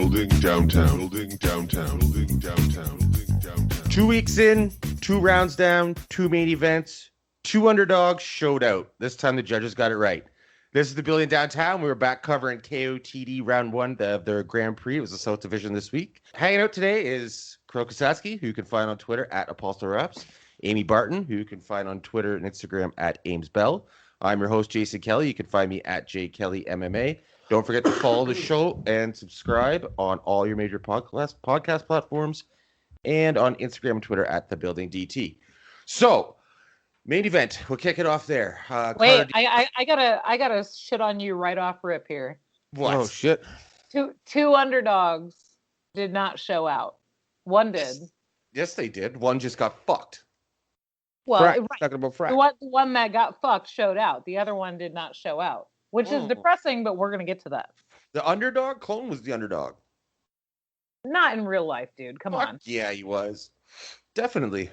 Building downtown. Building downtown. Building downtown. Building downtown. 2 weeks in, 2 rounds down, 2 main events, 2 underdogs showed out. This time the judges got it right. This is the Building Downtown. We were back covering KOTD round 1 of their Grand Prix. It was the South Division this week. Hanging out today is Kirill Kasatskiy, who you can find on Twitter at ApostleRaps. Amy Barton, who you can find on Twitter and Instagram at AmesBell. I'm your host, Jason Kelly. You can find me at JKellyMMA. Don't forget to follow the show and subscribe on all your major podcast platforms and on Instagram and Twitter at TheBuildingDT. So, main event. We'll kick it off there. Wait, I gotta shit on you right off rip here. What? Oh, shit. Two underdogs did not show out. One did. Yes, they did. One just got fucked. Well, Frack. right. Talking about Frack. The one that got fucked showed out. The other one did not show out, which is depressing, but we're going to get to that. The underdog? Clone was the underdog. Not in real life, dude. Come on. Yeah, he was. Definitely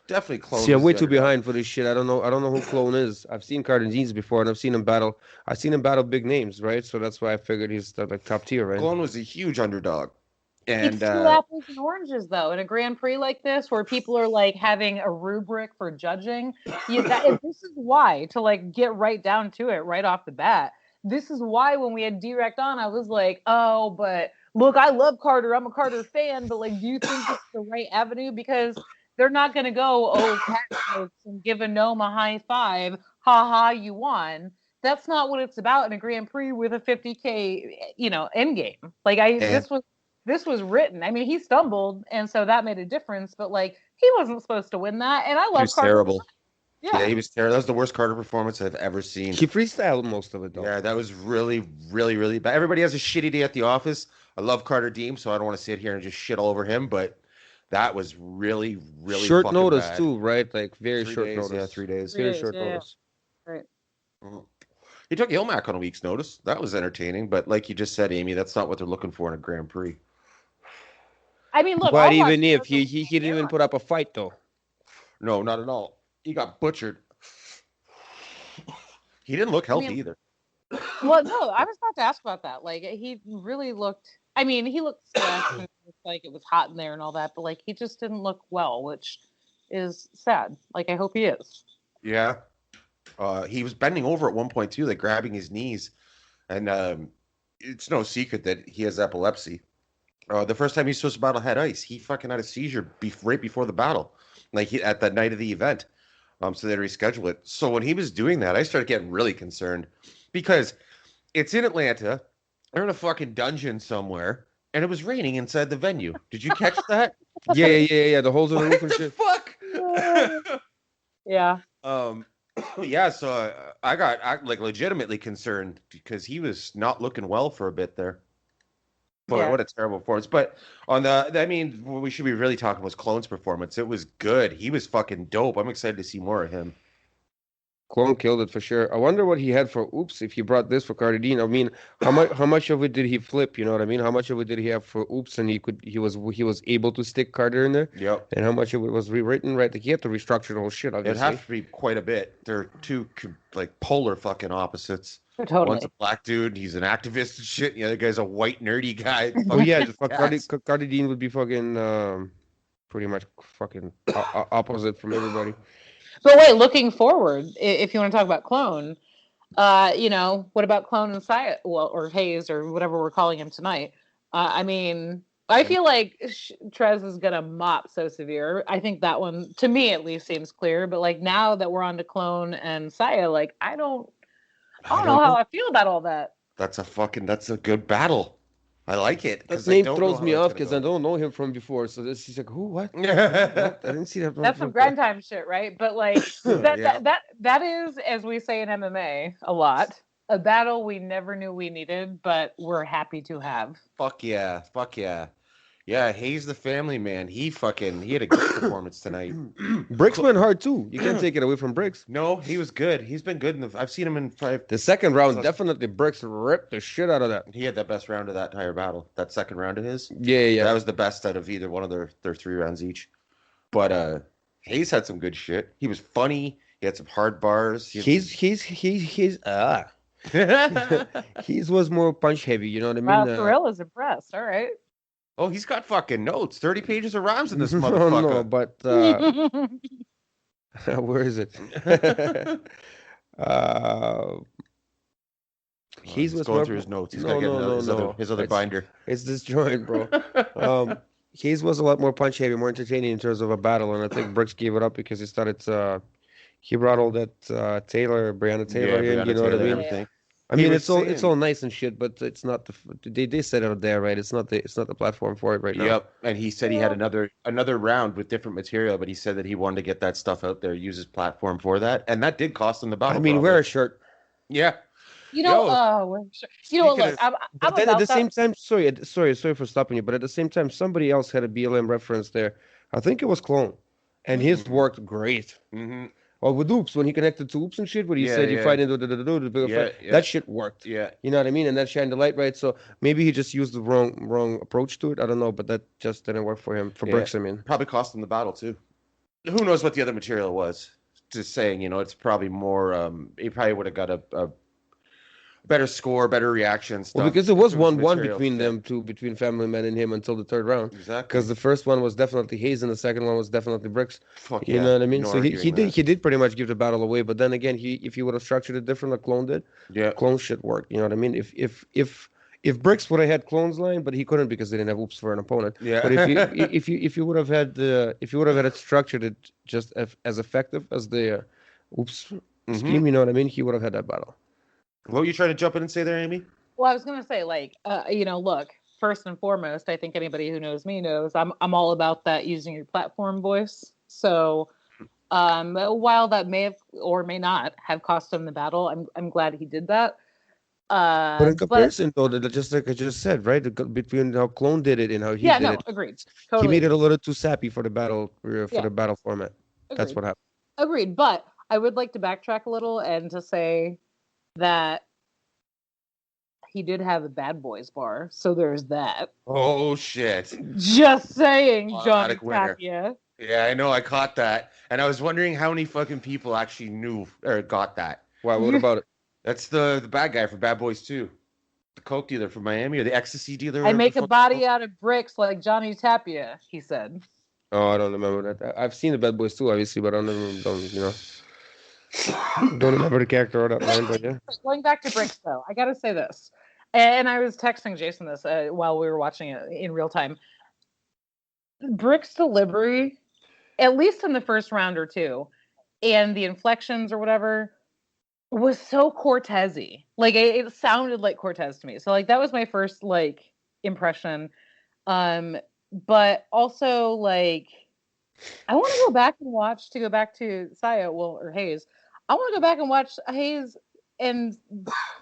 Clone. See, I'm way too behind for this shit. I don't know who Clone is. I've seen Deems before, and I've seen him battle big names, right? So that's why I figured he's like top tier, right? Clone was a huge underdog. And it's two apples and oranges, though, in a Grand Prix like this, where people are like having a rubric for judging. This is why, to like get right down to it right off the bat. This is why when we had Direct on, I was like, oh, but look, I love Carter. I'm a Carter fan, but like, do you think it's the right avenue? Because they're not going to go, cat and give a gnome a high five. Ha ha, you won. That's not what it's about in a Grand Prix with a 50K, end game. Like this was written. I mean, he stumbled, and so that made a difference. But like, he wasn't supposed to win that. And I love Carter. Terrible. Yeah, he was terrible. That was the worst Carter performance I've ever seen. He freestyled most of it, though. Yeah, that was really, really, really bad. Everybody has a shitty day at the office. I love Carter Deems, so I don't want to sit here and just shit all over him. But that was really, really short notice bad. Too, right? Like very short notice. Yeah, 3 days. Very short notice. Right. He took Ilmac on a week's notice. That was entertaining, but like you just said, Amy, that's not what they're looking for in a Grand Prix. I mean, look. But even if he didn't even put up a fight, though. No, not at all. He got butchered. He didn't look healthy either. Well, no, I was about to ask about that. Like, he really looked. I mean, he looked stressed and like it was hot in there and all that, but like he just didn't look well, which is sad. Like, I hope he is. Yeah. He was bending over at one point too, like grabbing his knees, and it's no secret that he has epilepsy. The first time he was supposed to battle had ice. He fucking had a seizure right before the battle, like at the night of the event. So they rescheduled it. So when he was doing that, I started getting really concerned because it's in Atlanta. They're in a fucking dungeon somewhere, and it was raining inside the venue. Did you catch that? Yeah. The holes in the roof and shit. Fuck. Yeah. Yeah. So I got like legitimately concerned because he was not looking well for a bit there. Boy, what a terrible performance. But what we should be really talking was Clone's performance. It was good. He was fucking dope. I'm excited to see more of him. Clone killed it for sure. I wonder what he had for oops if he brought this for Carter Dean. I mean, how much of it did he flip? You know what I mean? How much of it did he have for oops and he was able to stick Carter in there? Yep. And how much of it was rewritten? Right? Like he had to restructure the whole shit. Obviously. It'd have to be quite a bit. They're two like polar fucking opposites. Totally. One's a black dude. He's an activist and shit. The other guy's a white nerdy guy. Oh yeah, Carter Dean would be fucking pretty much fucking opposite from everybody. But wait, looking forward, if you want to talk about Clone, what about Clone and Syahboy, or Hayes, or whatever we're calling him tonight? I mean, I feel like Trez is gonna mop So Severe. I think that one, to me at least, seems clear. But like now that we're on to Clone and Syahboy, like I don't know how I feel about all that. That's a good battle. I like it. That name throws me off because I don't know him from before. So he's like, who? What? I didn't see that. That's some grind time shit, right? But like that is, as we say in MMA a lot, a battle we never knew we needed, but we're happy to have. Fuck yeah. Yeah, Hayes the family man. He had a good performance tonight. Brixx went hard too. You can't take it away from Brixx. No, he was good. He's been good I've seen him in 5. The second round, definitely Brixx ripped the shit out of that. He had the best round of that entire battle. That second round of his. Yeah. That was the best out of either one of their 3 rounds each. But Hayes had some good shit. He was funny. He had some hard bars. His was more punch heavy. You know what I Wow, mean? Kirill is impressed. All right. Oh, he's got fucking notes. 30 pages of rhymes in this No, no, motherfucker. but where is it? uh, his He's was going more. through his notes. He's got to No, get no, no, no. his other binder. It's this joint, bro. His was a lot more punch heavy, more entertaining in terms of a battle, and I think Brixx gave it up because he started. He brought all that Breonna Taylor Yeah, in. You Breonna know what I Taylor and mean? everything. I He mean, was it's all saying, nice and shit, but it's not they said it out there, right? It's not the platform for it right now. yep. And he said he had another round with different material, but he said that he wanted to get that stuff out there, use his platform for that, and that did cost him the I battle. mean, wear a shirt. Yeah. You know, Yo, you know what? speaking Look, of, I'm But then at the about same that. time, sorry for stopping you, but at the same time, somebody else had a BLM reference there. I think it was Clone, and his Mhm. worked great. hmm Or with Oops, when he connected to Oops and shit, when he Yeah, said you yeah, fight into the bigger yeah, fight, yeah, that shit worked. yeah. You know what I mean? And that shined the light, right? So maybe he just used the wrong approach to it. I don't know, but that just didn't work for him. For Yeah. Brixx, I mean. Probably cost him the battle too. Who knows what the other material was? Just saying, it's probably more. He probably would have got a better score, better reaction Well, stuff because it if was it was 1-1 material between fit. them two, between Family Man and him until the third round. Exactly. Because the first one was definitely Hayes and the second one was definitely Brixx. Fuck You yeah. know what I mean? No So he arguing did that. he did pretty much give the battle away. But then again, if he would have structured it different like Clone did, Yeah. Clone shit worked. You know what I mean? If Brixx would have had Clone's line, but he couldn't because they didn't have Oops for an opponent. Yeah. But if you would have had it structured it just as effective as the Oops hmm scheme, you know what I mean? He would have had that battle. What were you trying to jump in and say there, Amy? Well, I was gonna say, like, look, first and foremost, I think anybody who knows me knows I'm all about that using your platform voice. So, while that may have or may not have cost him the battle, I'm glad he did that. But in But comparison, though, just like I just said, right, between how Clone did it and how he yeah, did no, it, agreed, he totally made it agreed. a little too sappy for the battle Yeah, format. That's agreed, what happened. agreed. But I would like to backtrack a little and to say that he did have a Bad Boys bar, so there's that. Oh shit. Just saying, Johnny Automatic winner. Tapia. Yeah, I know. I caught that, and I was wondering how many fucking people actually knew or got that. Why? What about it? That's the bad guy from Bad Boys 2, the coke dealer from Miami, or the ecstasy dealer. I Whatever make the a fuck. body out of bricks like Johnny Tapia, he said. Oh, I don't remember that. I've seen the Bad Boys too, obviously, but I don't remember the character or that line. But yeah, Going back to bricks, though, I gotta say this, and I was texting Jason this while we were watching it in real time. Bricks delivery, at least in the first round or two, and the inflections or whatever, was so Cortez-y. Like it sounded like Cortez to me. So like that was my first like impression. But also like I want to go back and watch to go back to or Hayes. I want to go back and watch Hayes and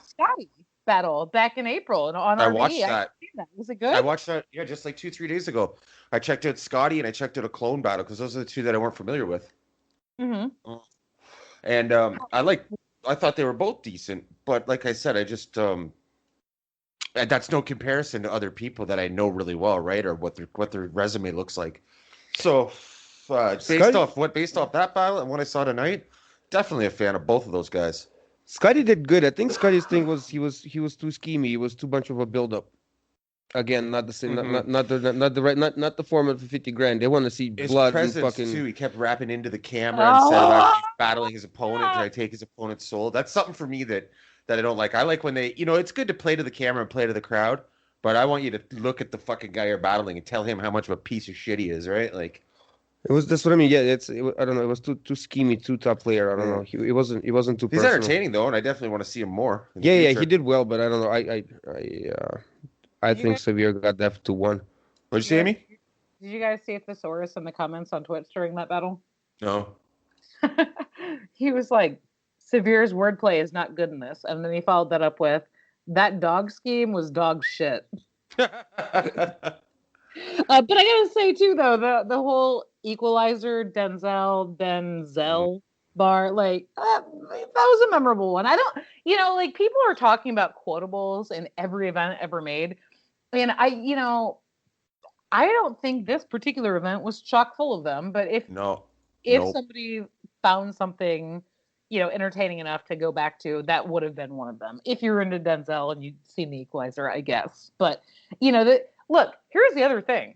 Scotty battle back in April on I RBE. watched that. I seen that. Was it good? I watched that. Yeah, just like 2-3 days ago. I checked out Scotty and I checked out a clone battle because those are the two that I weren't familiar with. Mm-hmm. And I thought they were both decent, but like I said, I just that's no comparison to other people that I know really well, right? Or what their resume looks like. So based off that battle and what I saw tonight, definitely a fan of both of those guys. Scotty did good. I think Scotty's thing was he was too schemy. He was too much of a build up. Again, not the same, not the format for 50 grand. They want to see His blood and presence fucking. too. He kept rapping into the camera instead of actually battling his opponent, trying to take his opponent's soul. That's something for me that I don't like. I like when they, it's good to play to the camera and play to the crowd, but I want you to look at the fucking guy you're battling and tell him how much of a piece of shit he is, right? Like That's what I mean. Yeah, I don't know. It was too schemy, too top player. I don't know. It wasn't too. He's personal. entertaining though, and I definitely want to see him more. Yeah, he did well, but I don't know. I think Severe got that to 1. What'd you say, Amy? Did you guys see a thesaurus in the comments on Twitch during that battle? No. He was like, Severe's wordplay is not good in this. And then he followed that up with, that dog scheme was dog shit. But I gotta say too, though, the whole Equalizer, Denzel bar, like, that was a memorable one. I don't, like people are talking about quotables in every event ever made. And I don't think this particular event was chock full of them, but if somebody found something entertaining enough to go back to, that would have been one of them. If you're into Denzel and you've seen The Equalizer, I guess. But, look, here's the other thing.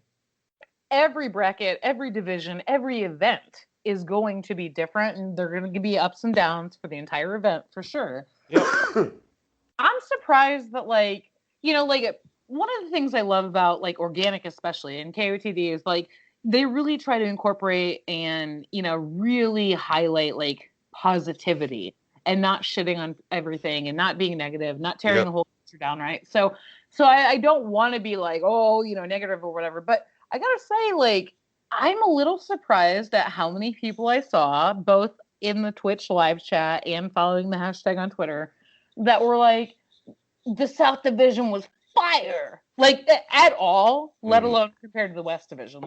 Every bracket, every division, every event is going to be different, and they're going to be ups and downs for the entire event, for sure. Yep. I'm surprised that, one of the things I love about, organic especially, and KOTD is, they really try to incorporate and, really highlight, positivity and not shitting on everything and not being negative, not tearing the whole culture down, right? So I don't want to be negative or whatever, but I gotta say, I'm a little surprised at how many people I saw, both in the Twitch live chat and following the hashtag on Twitter, that were like, the South Division was fire, at all, let alone compared to the West Division.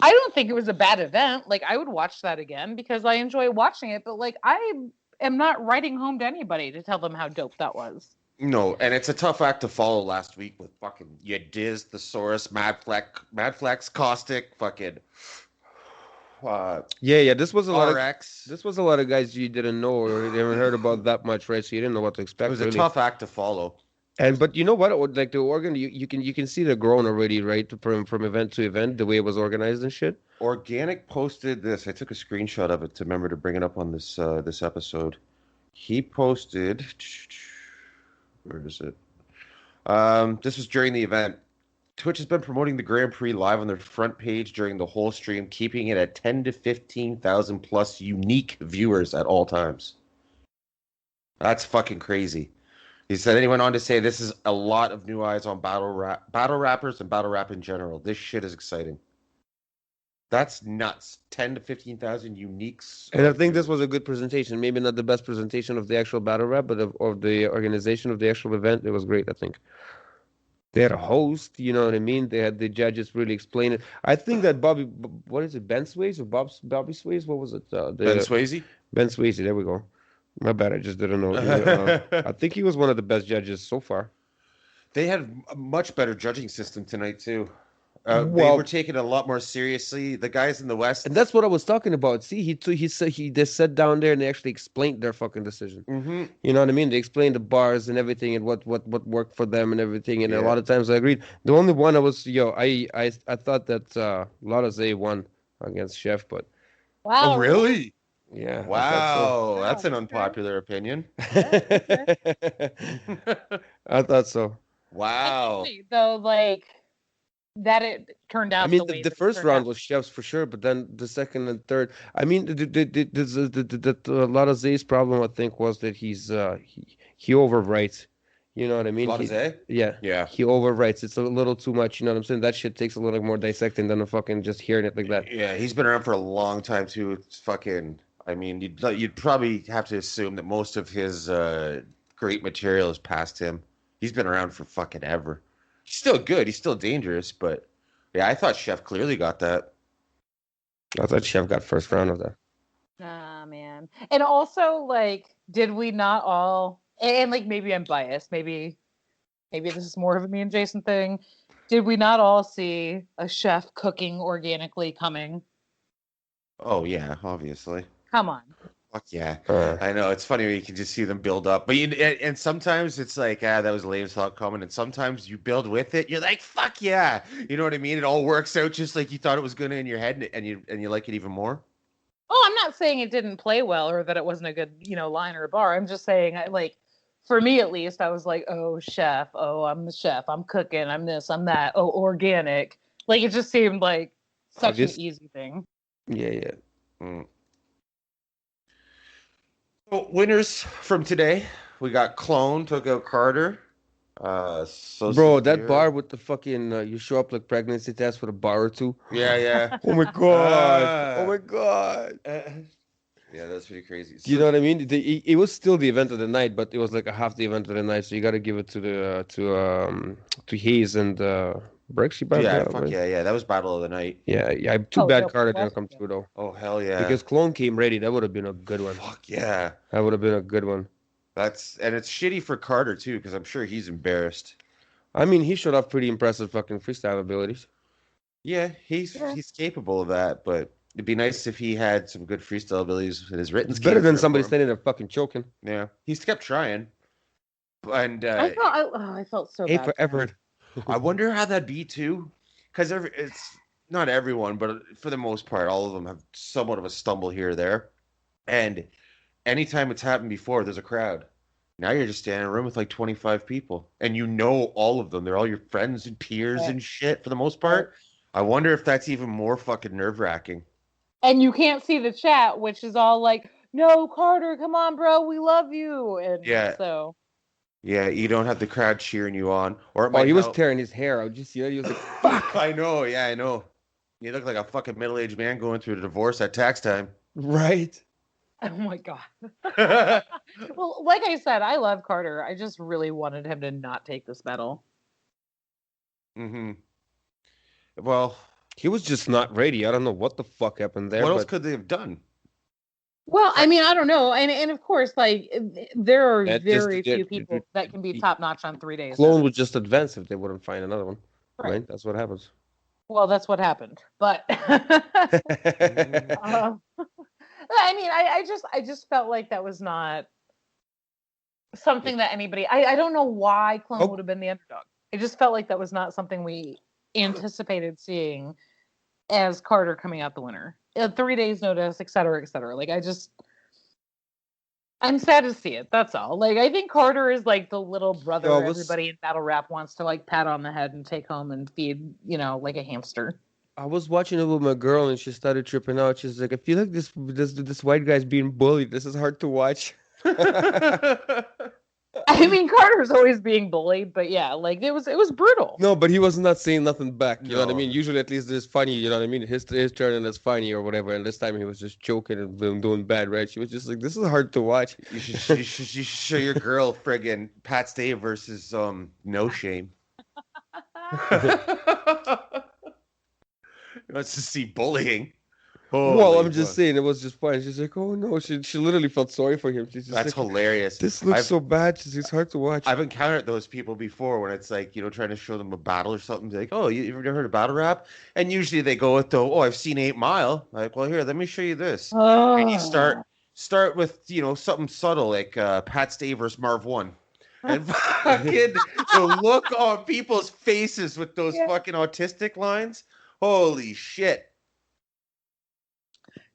I don't think it was a bad event. I would watch that again because I enjoy watching it, but I am not writing home to anybody to tell them how dope that was. No, and it's a tough act to follow last week with fucking Diz, Thesaurus, Madflex, Caustic, fucking this was a lot RX. This was a lot of guys you didn't know or you haven't heard about that much, right? So you didn't know what to expect. It was a tough act to follow. But you know what? The organ, you can see the growing already, right? From event to event, the way it was organized and shit. Organic posted this. I took a screenshot of it to remember to bring it up on this this episode. He posted. Where is it? This was during the event. Twitch has been promoting the Grand Prix live on their front page during the whole stream, keeping it at 10 to 15,000 plus unique viewers at all times. That's fucking crazy. He said, and he went on to say, this is a lot of new eyes on battle rappers and battle rap in general. This shit is exciting. That's nuts. 10 to 15,000 uniques. And I think this was a good presentation. Maybe not the best presentation of the actual battle rap, but of the organization of the actual event. It was great, I think. They had a host, you know what I mean? They had the judges really explain it. I think that Ben Swayze or Bobby Swayze? What was it? Ben Swayze? Ben Swayze, there we go. My bad, I just didn't know. I think he was one of the best judges so far. They had a much better judging system tonight, too. They were taken a lot more seriously. The guys in the West, and that's what I was talking about. See, they sat down there and they actually explained their fucking decision. Mm-hmm. You know what I mean? They explained the bars and everything and what worked for them and everything. And a lot of times I agreed. The only one I thought that Lotta Zay won against Chef, but wow, really? Yeah. Wow, that's an unpopular opinion. I thought so. Wow. Though, that it turned out. I mean, the first round was Chef's for sure, but then the second and third. I mean, the Lotta Zay's problem, I think, was that he overwrites. You know what I mean? Lotta Zay? Yeah. He overwrites. It's a little too much. You know what I'm saying? That shit takes a little more dissecting than a fucking just hearing it like that. Yeah, he's been around for a long time too. It's fucking. I mean, you'd probably have to assume that most of his great material is past him. He's been around for fucking ever. He's still good. He's still dangerous, but yeah, I thought Chef clearly got that. I thought Chef got first round of that. Ah, man. And also, did we not all? And maybe I'm biased. Maybe this is more of a me and Jason thing. Did we not all see a chef cooking organically coming? Oh yeah, obviously. Come on. Fuck yeah. I know. It's funny when you can just see them build up. But and sometimes it's like, that was lame, saw it coming. And sometimes you build with it. You're like, fuck yeah. You know what I mean? It all works out just like you thought it was going to in your head, and you like it even more. Oh, I'm not saying it didn't play well or that it wasn't a good, line or a bar. I'm just saying, for me at least, I was like, oh, chef. Oh, I'm the chef. I'm cooking. I'm this. I'm that. Oh, organic. It just seemed like such an easy thing. Yeah. Mm. So winners from today, we got Clone took out Carter. Bro, that bar with the fucking you show up like pregnancy test with a bar or two. Yeah. Oh my god. Oh my god. Yeah, that's pretty crazy. Do you know what I mean? It was still the event of the night, but it was like a half the event of the night. So you got to give it to Hayes and Brixx. Yeah. That was battle of the night. Yeah. Too bad Carter didn't come through though. Oh hell yeah! Because Clone came ready. That would have been a good one. Fuck yeah! That would have been a good one. And it's shitty for Carter too, because I'm sure he's embarrassed. I mean, he showed off pretty impressive fucking freestyle abilities. Yeah, he's capable of that, but It'd be nice if he had some good freestyle abilities in his written. It's better skills than there somebody for him. standing there fucking choking. Yeah, he's kept trying, and I felt so A bad for for him. effort. I wonder how that'd be too, because it's not everyone, but for the most part, all of them have somewhat of a stumble here or there, and anytime it's happened before, there's a crowd. Now you're just standing in a room with like 25 people, and you know all of them. They're all your friends and peers Right. and shit for the most part. I wonder if that's even more fucking nerve-wracking. And you can't see the chat, which is all like, "No, Carter, come on, bro, we love you." And Yeah. so Yeah, you don't have the crowd cheering you on, or it Oh, might he was help. tearing his hair out. Did you see that? He was like, Fuck, I know. Yeah, I know. You look like a fucking middle-aged man going through a divorce at tax time. right. oh my god. Well, like I said, I love Carter. I just really wanted him to not take this medal. Mm-hmm. Well, He was just not ready. I don't know what the fuck happened there. what else but could they have done? Well, I mean, I don't know, and of course, like there are That just- very that- few people that can be the- top notch on 3 days. Clone would just advance if they wouldn't find another one. Right. Right? That's what happens. Well, that's what happened. But I mean, I just felt like that was not something that anybody. I don't know why Clone Oh. would have been the underdog. It just felt like that was not something we anticipated seeing as Carter coming out the winner. 3 days notice, et cetera, et cetera. Like I'm sad to see it. That's all. Like I think Carter is like the little brother No, it was- everybody in battle rap wants to like pat on the head and take home and feed, like a hamster. I was watching it with my girl and she started tripping out. She's like, I feel like this white guy's being bullied. This is hard to watch. I mean, Carter's always being bullied, but yeah, like it was brutal. No, but he was not saying nothing back. You know what I No. mean? Usually, at least it's funny. You know what I mean? His turn and it's funny or whatever. And this time he was just choking and doing bad, right? She was just like, "This is hard to watch." You should show your girl friggin' Pat Stay versus No Shame. Wants to see bullying. Well, Holy I'm just fuck. saying it was just funny. She's like, "Oh no," she literally felt sorry for him. She's just That's like, hilarious. "This looks I've- so bad." It's hard to watch. I've encountered those people before when it's like, trying to show them a battle or something. Like, oh, you've never heard of battle rap? And usually they go with I've seen 8 Mile. Like, well, here, let me show you this. And you start with, something subtle like Pat Stay versus Marv 1. And fucking the look on people's faces with those fucking autistic lines. Holy shit.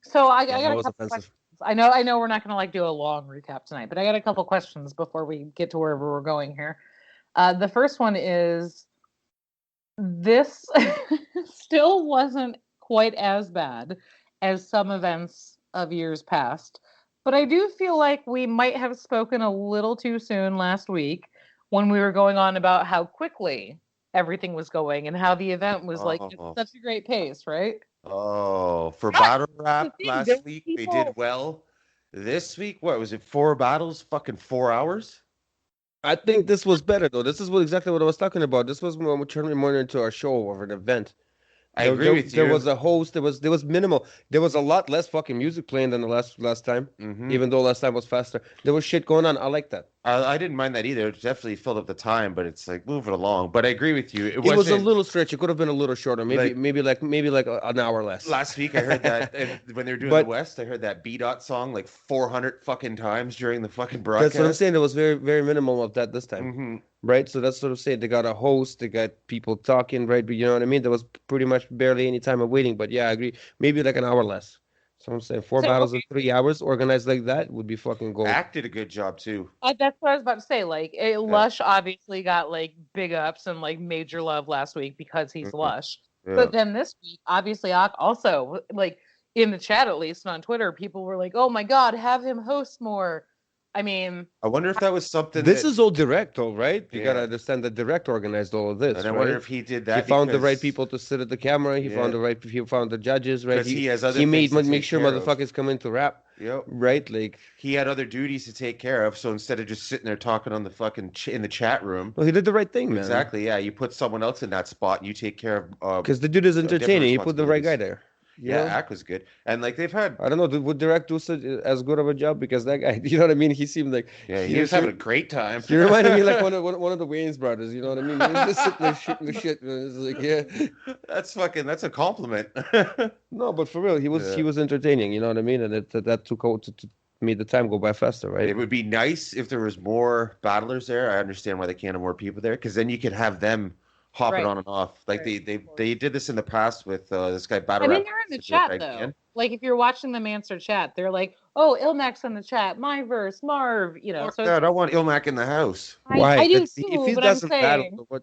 So I Yeah, got that a was couple offensive. questions. I know we're not going to do a long recap tonight, but I got a couple questions before we get to wherever we're going here. The first one is this still wasn't quite as bad as some events of years past, but I do feel like we might have spoken a little too soon last week when we were going on about how quickly everything was going and how the event was like at such a great pace, right? Oh, for battle rap thing, last those week, they people- did well. This week, what was it? 4 battles, fucking 4 hours? I think this was better though. This is exactly what I was talking about. This was when we turned more into our show or an event. I agree with you. There was a host. There was minimal. There was a lot less fucking music playing than the last time. Mhm. Even though last time was faster, there was shit going on. I like that. I didn't mind that either. It definitely filled up the time, but it's like moving along. But I agree with you. It was a wasn't- little stretch. It could have been a little shorter. Maybe like an hour less. Last week I heard that when they were doing But- the West, I heard that B-Dot song like 400 fucking times during the fucking broadcast. That's what I'm saying. There was very very minimal of that this time, Hmm. right? So that's what I'm saying. They got a host. They got people talking, right? But you know what I mean. There was pretty much barely any time of waiting. But yeah, I agree. Maybe like an hour less. So I'm saying 4 So, battles okay. in 3 hours organized like that would be fucking gold. Act did a good job too. That's what I was about to say. Like, Lush obviously got like big ups and like major love last week because he's Mhm. Lush. Yeah. But then this week, obviously, also like in the chat at least and on Twitter, people were like, "Oh my God, have him host more." I mean, I wonder if that was something. This that- is all direct, though, right? You Yeah. gotta understand that direct organized all of this. And I right? wonder if he did he that. found the right because- people to sit at the camera. He found the judges, right? Because he has other he made things to make take sure care of. motherfuckers come in to rap, Yep. right? Like, He had other duties to take care of, so instead of just sitting there talking on the fucking in the chat room. well, he did the right thing, man. Exactly. Yeah, you put someone else in that spot, and you take care of. Because the dude is different entertaining. He put the right guy responsibilities. there. You Yeah, know? Ack was good. And like they've had I don't know. Would Direct do as good of a job? Because that guy, you know what I mean? He seemed like yeah, he was having a great time. he reminded me like one of the Wayans brothers. You know what I mean? He was just sitting there shooting the shit. And it's like, yeah, That's a compliment. no, but for real, he Yeah. was entertaining. You know what I mean? And that took out to made the time go by faster, right? It would be nice if there was more battlers there. I understand why they can't have more people there, because then you could have them hopping Right. on and off. Like Right, they of course. they did this in the past with this guy Battle I mean, Rap. they're in the Super chat Big though. Man. Like if you're watching them answer chat, they're like, "Oh, Ilmac's in the chat. My verse, Marv." You know, Fuck so that! I want Ilmac in the house. Why? I do If too. he But I'm doesn't battle, saying, what?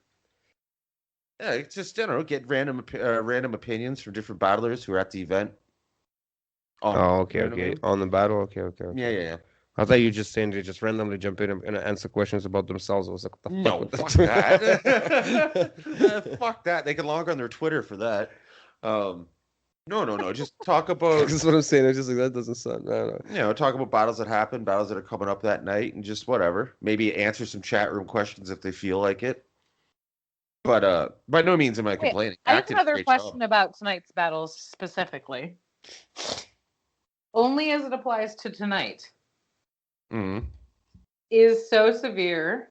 Yeah, it's just I don't know, get random opinions from different battlers who are at the event. Oh, okay, You know what I okay. mean? On the battle, okay, okay, okay. Yeah. I thought you were just saying they just randomly jump in and answer questions about themselves. I was like, what the No, fuck? fuck that. Fuck that. They can log on their Twitter for that. No. Just talk about That's what I'm saying. It's just like that doesn't sound. I don't know. talk about battles that happen, battles that are coming up that night, and just whatever. Maybe answer some chat room questions if they feel like it. But by no means am I wait, complaining. I have Act did a another great question job. about tonight's battles specifically, only as it applies to tonight. Mhm. Is So Severe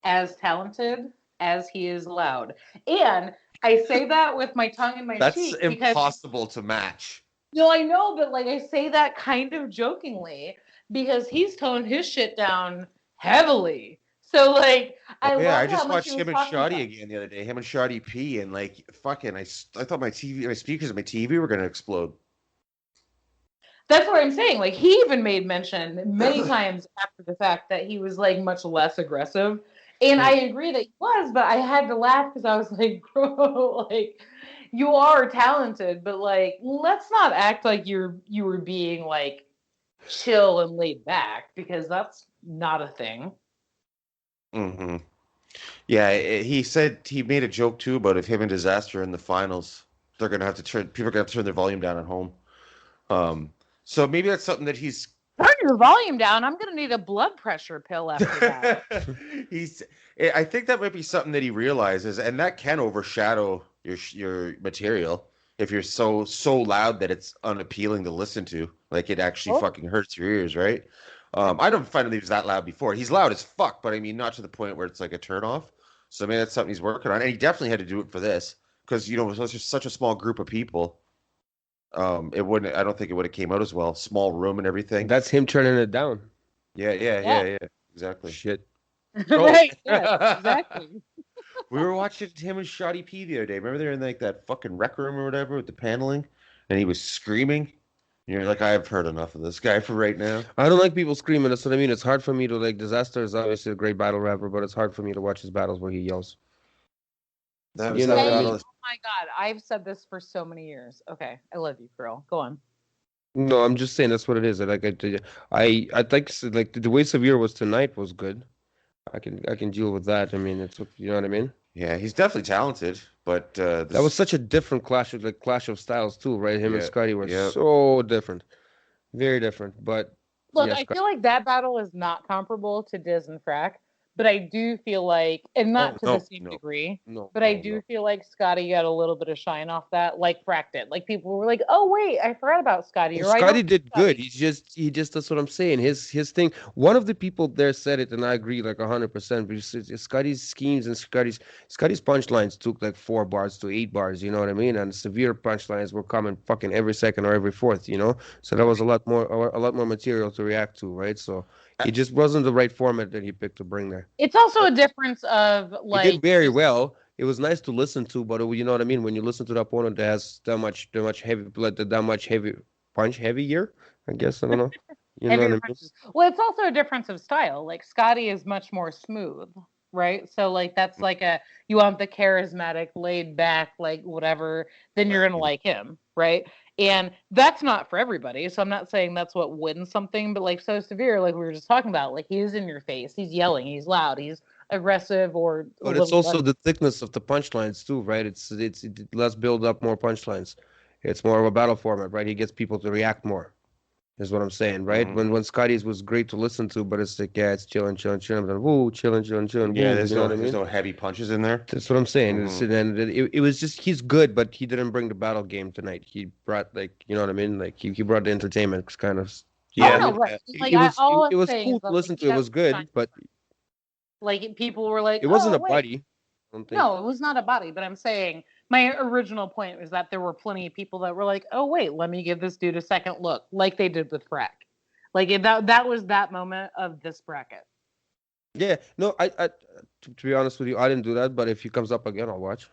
as talented as he is loud? And I say that with my tongue in my That's cheek because impossible to match. no, I know, but like I say that kind of jokingly because he's toned his shit down heavily. So like I Yeah, I love how just much watched he was him and talking Shoddy about. again the other day. Him and Shoddy P, and like fucking, I thought my speakers of my TV were gonna explode. That's what I'm saying. Like he even made mention many times after the fact that he was like much less aggressive. And I agree that he was, but I had to laugh because I was like, bro, like you are talented, but like let's not act like you were being like chill and laid back because that's not a thing. Mm-hmm. Yeah, he said he made a joke too about if him and Disaster in the finals, they're gonna have to people are gonna have to turn their volume down at home. So maybe that's something that he's Turn your volume down. I'm gonna need a blood pressure pill after that. he's. I think that might be something that he realizes, and that can overshadow your material if you're so loud that it's unappealing to listen to. Like it actually Oh. fucking hurts your ears, right? I don't find that he was that loud before. He's loud as fuck, but I mean not to the point where it's like a turnoff. So maybe that's something he's working on, and he definitely had to do it for this because it was just such a small group of people. It wouldn't. I don't think it would have came out as well. Small room and everything. That's him turning it down. Yeah. Exactly. Shit. Right. Yes, exactly. We were watching him and Shoddy P the other day. Remember they're in like that fucking rec room or whatever with the paneling, and he was screaming. And you're like, I've heard enough of this guy for right now. I don't like people screaming. That's what I mean. It's hard for me to like. Disaster is obviously a great battle rapper, but it's hard for me to watch his battles where he yells. That was You know that what I battle. mean? Oh my god, I've said this for so many years. Okay, I love you, girl. Go on. No, I'm just saying that's what it is. I like. I think like the way Severe was tonight was good. I can deal with that. I mean, it's you know what I mean. Yeah, he's definitely talented, but That was such a different clash of styles too, right? Him and Yeah, Scotty were yeah. so different, very different. But Look, yeah, I feel like that battle is not comparable to Diz and Frack, but I do feel like, and not to the same degree, but I do feel like Scotty got a little bit of shine off that, like Frack did. Like people were like, "Oh wait, I forgot about Scotty." Well, Or, Scotty "I did Scotty. good. He just that's what I'm saying. His thing. One of the people there said it, and I agree like 100%. But Scotty's schemes and Scotty's punchlines took like 4 bars to 8 bars. You know what I mean? And Severe punchlines were coming fucking every second or every fourth. You know, so that was a lot more material to react to, right? So he just wasn't the right format that he picked to bring there. It's also a difference of He like did very well. It was nice to listen to, but you know what I mean. When you listen to the opponent that has that much heavy blood, that much heavier. I guess I don't know. You know what I heavier mean? punches. Well, it's also a difference of style. Like Scotty is much more smooth, right? So like that's like you want the charismatic, laid back, like whatever, then you're gonna like him, right? And that's not for everybody. So I'm not saying that's what wins something, but like So Severe, like we were just talking about, like he's in your face, he's yelling, he's loud, he's aggressive, or But it's also the thickness of the punchlines too, right? It less build up, more punchlines. It's more of a battle format, right? He gets people to react more. is what I'm saying, right? Mhm. When Scotty's was great to listen to, but it's like, yeah, it's chilling, chilling, chilling. But woo, chilling, chilling, chilling, Yeah, woo. You know what I there's mean? no heavy punches in there. That's what I'm saying. Hmm. And it was just he's good, but he didn't bring the battle game tonight. He brought like you know what I mean. Like he brought the entertainment kind of. You know Oh what I Yeah. no, mean? right. Yeah. Like It was all it I'm was saying cool is to that like listen to. It Chef was was trying good, to but like people were like, it wasn't oh a wait, body. I don't think. no, it was not a body. But I'm saying my original point was that there were plenty of people that were like, oh wait, let me give this dude a second look, like they did with Brexx. Like that was that moment of this bracket. Yeah, no, to be honest with you, I didn't do that. But if he comes up again, I'll watch.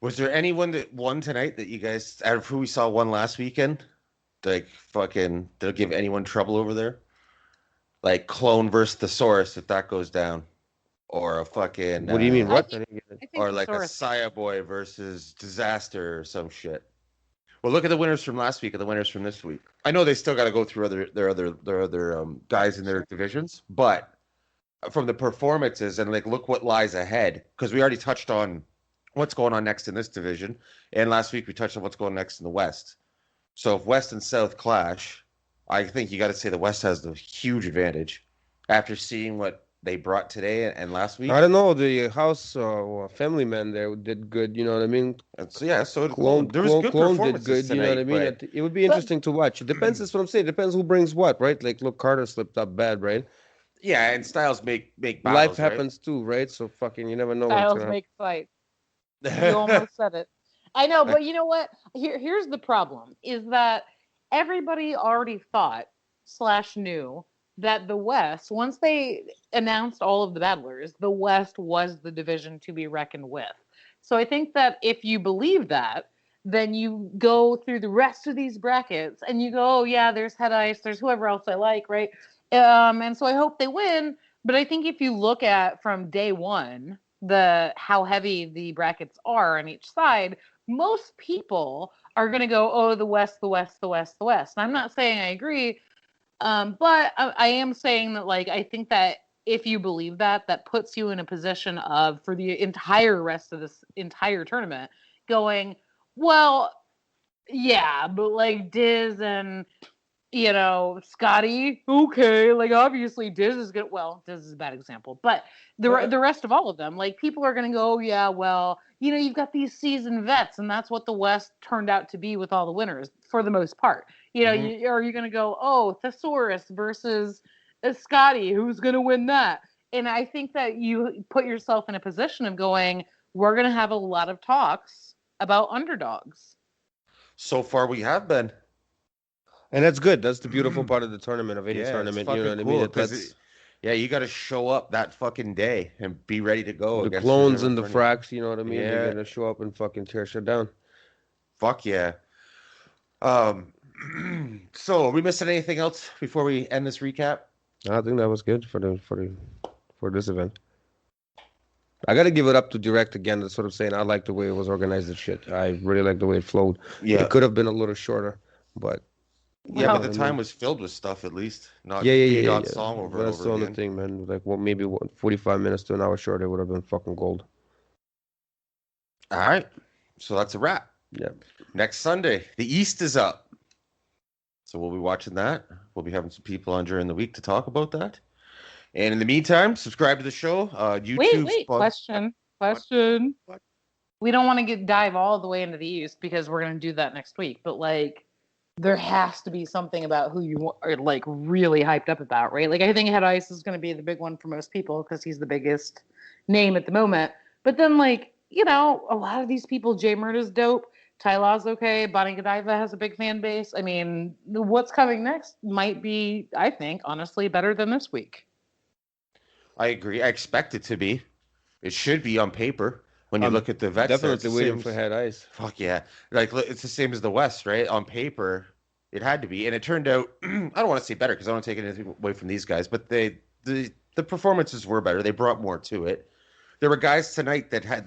Was there anyone that won tonight that you guys, out of who we saw won last weekend, like fucking, they'll give anyone trouble over there? Like Clone versus Thesaurus, if that goes down, or a fucking, What do you mean? I What? think I didn't get it. I think or the like a Saurus. Syahboy versus Disaster or some shit. Well, look at the winners from last week and the winners from this week. I know they still got to go through their other guys in their divisions, but from the performances and like look what lies ahead, because we already touched on what's going on next in this division, and last week we touched on what's going next in the West. So if West and South clash, I think you got to say the West has the huge advantage after seeing what they brought today and last week. I don't know. The house family man there did good. You know what I mean? And so yeah, so did Clone. There was good Clone did performances good. You know what I tonight, mean? but It would be interesting to watch. It depends. That's what I'm saying. It depends who brings what, right? Like, look, Carter slipped up bad, right? yeah, and styles make Life battles, right? happens too, right? So fucking, you never know what's Styles gonna make fight. You almost said it. I know, but you know what? Here's the problem: is that everybody already thought slash knew that the West, once they announced all of the battlers, the West was the division to be reckoned with. So I think that if you believe that, then you go through the rest of these brackets and you go, oh yeah, there's Head Ice, there's whoever else I like, right? And so I hope they win. But I think if you look at from day one the how heavy the brackets are on each side, most people are going to go, oh, the West, the West, the West, the West. And I'm not saying I agree, but I am saying that, like, I think that if you believe that, that puts you in a position of, for the entire rest of this entire tournament, going, well, yeah, but like Diz and Scotty, okay, like obviously Diz is good. Well, Diz is a bad example, but the rest of all of them, like people are gonna go, oh, yeah, well, you've got these seasoned vets, and that's what the West turned out to be with all the winners for the most part. Mhm. Are you gonna go, oh, Thesaurus versus Scotty, who's gonna win that? And I think that you put yourself in a position of going, we're gonna have a lot of talks about underdogs. So far, we have been. and that's good. That's the beautiful part of the tournament, of any Yeah, it's tournament. You know fucking what I mean? cool That's yeah, you got to show up that fucking day and be ready to go the against clones whoever in and the front of you. fracks. You know what I mean? They're Yeah, gonna show up and fucking tear shit down. fuck yeah. Um, so are we missing anything else before we end this recap? I think that was good for this event. I gotta give it up to Direct again. That's what I'm saying. I like the way it was organized and shit. I really like the way it flowed. Yeah, It could have been a little shorter, but yeah, Well, but the time was filled with stuff at least, not yeah. 8 odd song over But and that's the over only again. thing, man. Like, well, maybe 45 minutes to an hour shorter, it would have been fucking gold. All right, so that's a wrap. Yeah. Next Sunday, the East is up. So we'll be watching that. We'll be having some people on during the week to talk about that. And in the meantime, subscribe to the show. YouTube. wait, question. What? We don't want to dive all the way into the East because we're going to do that next week. But like, there has to be something about who you are like really hyped up about, right? Like, I think Head Ice is going to be the big one for most people because he's the biggest name at the moment. But then, like, a lot of these people, Jay Murda's dope. Ty Law's okay. Bonnie Godiva has a big fan base. I mean, what's coming next might be, I think, honestly, better than this week. I agree. I expect it to be. It should be on paper when you I'm look at the vets. There, it's Definitely the waiting same for as- Head Ice. Fuck yeah! Like it's the same as the West, right? On paper, it had to be, and it turned out. I don't want to say better because I don't take anything away from these guys, but the performances were better. They brought more to it. There were guys tonight that had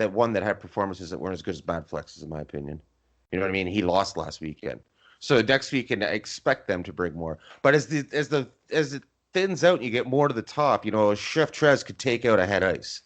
performances that weren't as good as Bad Flexes, in my opinion. You know what I mean? He lost last weekend, so next weekend I expect them to bring more. But as it thins out and you get more to the top, Chef Trez could take out a Head Ice.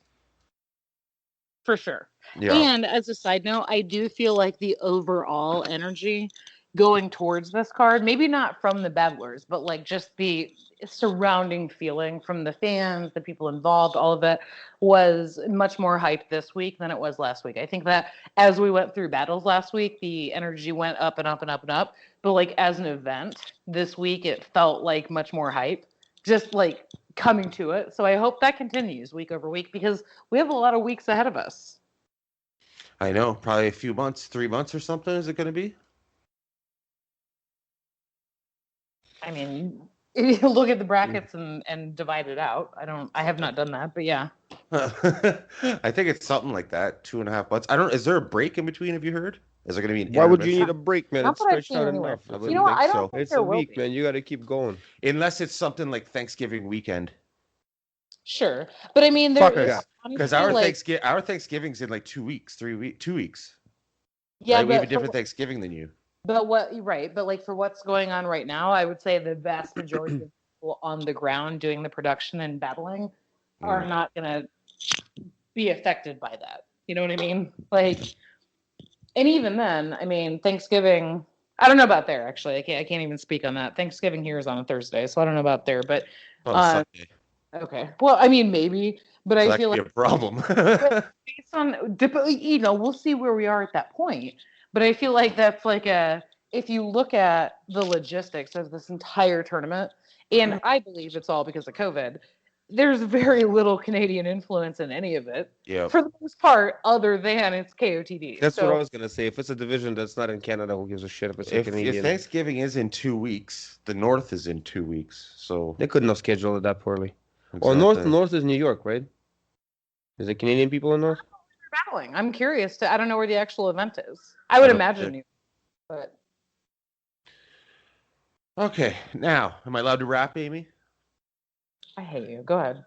For sure. Yeah. And as a side note, I do feel like the overall energy going towards this card, maybe not from the battlers, but like just the surrounding feeling from the fans, the people involved, all of it was much more hype this week than it was last week. I think that as we went through battles last week, the energy went up and up and up and up. But like as an event this week, it felt like much more hype, just like coming to it. So I hope that continues week over week because we have a lot of weeks ahead of us. I know, probably a few months, 3 months or something. Is it going to be? I mean, look at the brackets and divide it out. I have not done that, but yeah. I think it's something like that, 2.5 months. Is there a break in between? Have you heard? Is there going to be an Why would you intermission? need a break, man? Not It's that I've stretched seen out anyway. enough. I You know what? I don't think It's there a will week, be. man. You got to keep going. Unless it's something like Thanksgiving weekend. Sure, but I mean, Fuck there it. is Because honestly, our Thanksgiving's in like 2 weeks, 2 weeks. yeah, Right? We have a but different Thanksgiving than you. But like for what's going on right now, I would say the vast majority of people on the ground doing the production and battling are not going to be affected by that. You know what I mean? Like, and even then, I mean, Thanksgiving, I don't know about there, actually. I can't even speak on that. Thanksgiving here is on a Thursday, so I don't know about there, but Sunday. okay. Well, I mean, maybe, but So I that feel could like be a problem. based on, we'll see where we are at that point. But I feel like that's like if you look at the logistics of this entire tournament, and I believe it's all because of COVID, there's very little Canadian influence in any of it. Yeah. For the most part, other than it's KOTD. That's what I was gonna say. If it's a division that's not in Canada, who gives a shit if it's a If Canadian? Thanksgiving is in 2 weeks, the North is in 2 weeks. So They couldn't have scheduled it that poorly. exactly. Or North is New York, right? Is it Canadian people in North? Battling. I'm curious I don't know where the actual event is. I would don't imagine think- but Okay, now, am I allowed to rap, Amy? I hate you. Go ahead.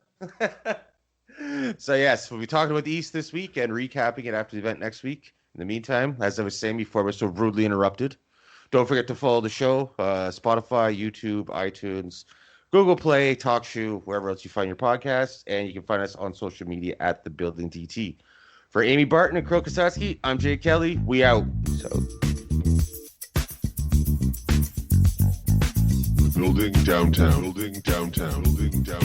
So yes, we'll be talking about the East this week and recapping it after the event next week. In the meantime, as I was saying before I was so rudely interrupted, don't forget to follow the show, Spotify, YouTube, iTunes, Google Play, TalkShoe, wherever else you find your podcasts, and you can find us on social media at The Building DT. For Amy Barton and Kirill Kasatskiy, I'm Jay Kelly. We out. So. Building downtown. Building downtown. Building downtown.